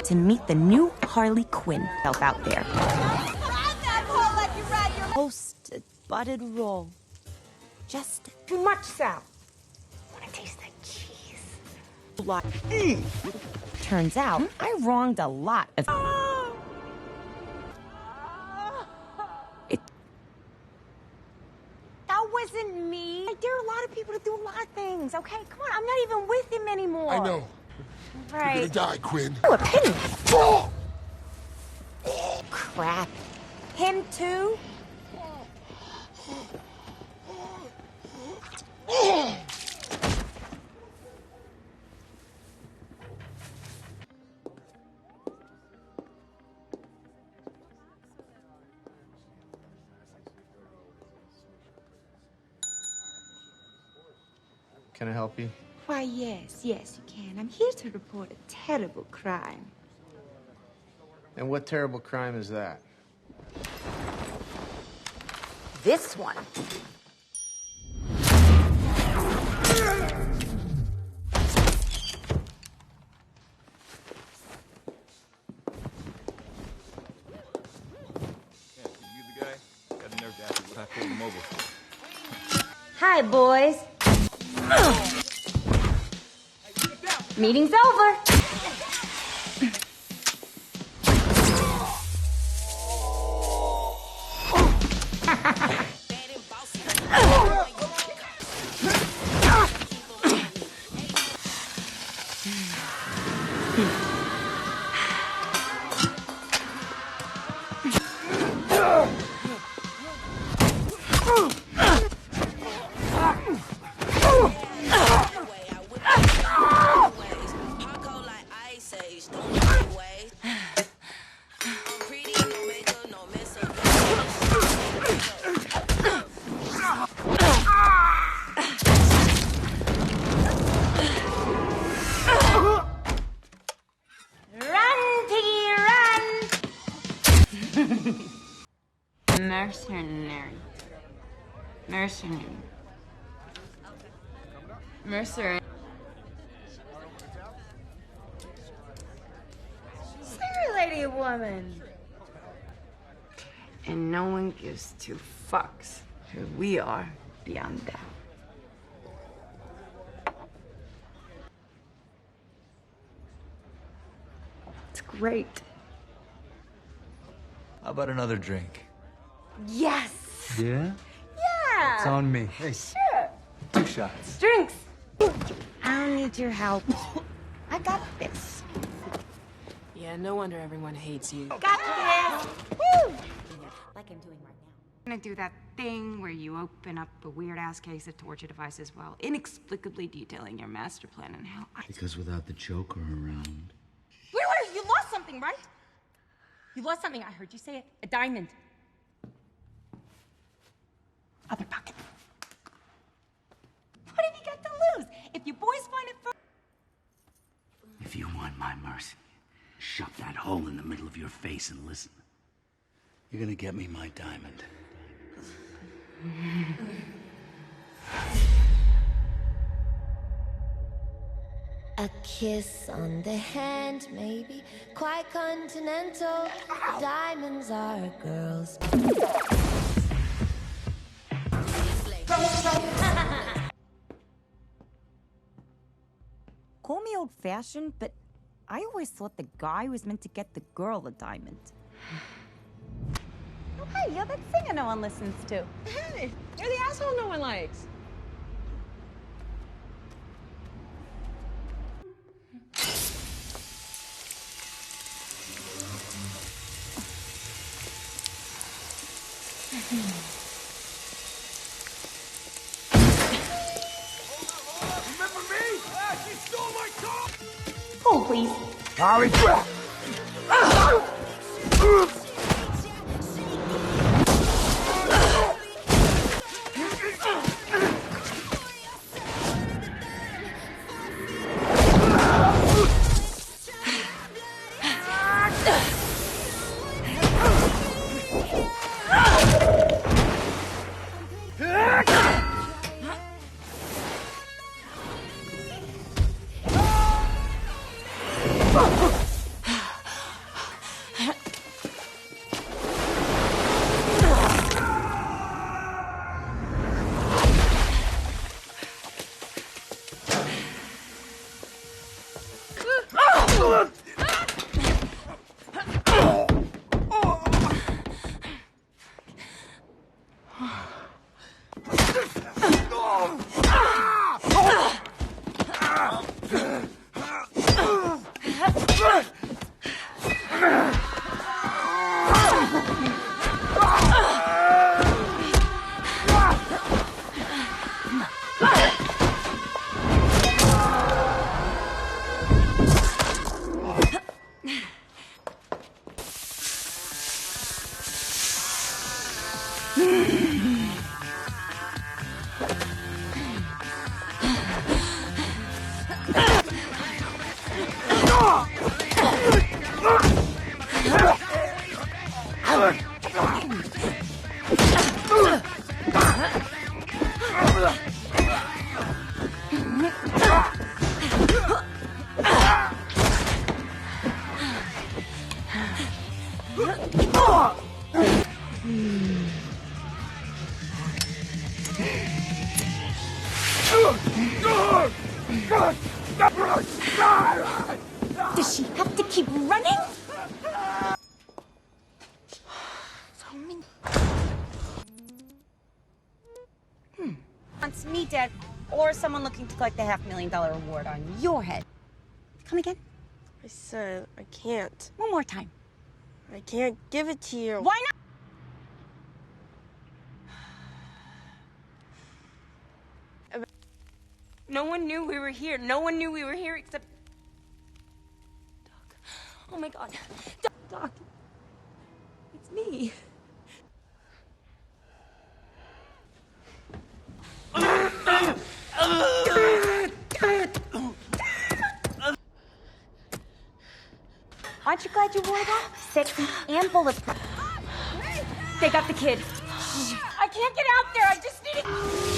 to meet the new Harley Quinn out there. Toasted buttered roll. Just too much, Sal. I want to taste that cheese. Turns out, I wronged a lot of... That wasn't me. I dare a lot of people to do a lot of things, okay? Come on, I'm not even with him anymore. I know. Right. You're gonna die, Quinn. Oh, a penny. Oh! Crap. Him too? Can I help you? Why, yes, you can. I'm here to report a terrible crime. And what terrible crime is that? This one. Hi, boys. Meeting's over. Mercer. Sorry, lady woman. And no one gives two fucks who we are beyond that. It's great. How about another drink? Yes. Yeah? Yeah. It's on me. Hey, Sure. 2 shots. Drinks. I don't need your help. I got this. Yeah, no wonder everyone hates you. Got this. Woo! Like I'm doing right now. I'm gonna do that thing where you open up a weird-ass case of torture devices while inexplicably detailing your master plan and how I... Because without the Joker around... Wait, you lost something, right? You lost something. I heard you say it. A diamond. Other pocket. What have you got to lose? If you boys find it first... If you want my mercy, shove that hole in the middle of your face and listen. You're gonna get me my diamond. A kiss on the hand, maybe quite continental. Diamonds are a girl's. Call me old-fashioned, but I always thought the guy was meant to get the girl a diamond. Oh, hey, you're that singer no one listens to. Hey, you're the asshole no one likes. Remember me? Ah, she stole my car! Hold, please. Harley! Does she have to keep running? Wants me dead, or someone looking to collect the $500,000 reward on your head. Come again? I said I can't. One more time. I can't give it to you. Why not? No one knew we were here. No one knew we were here except... Doc. Oh my God. Doc. It's me. Aren't you glad you wore that? Sexy and bulletproof. They got the kid. I can't get out there. I just need it.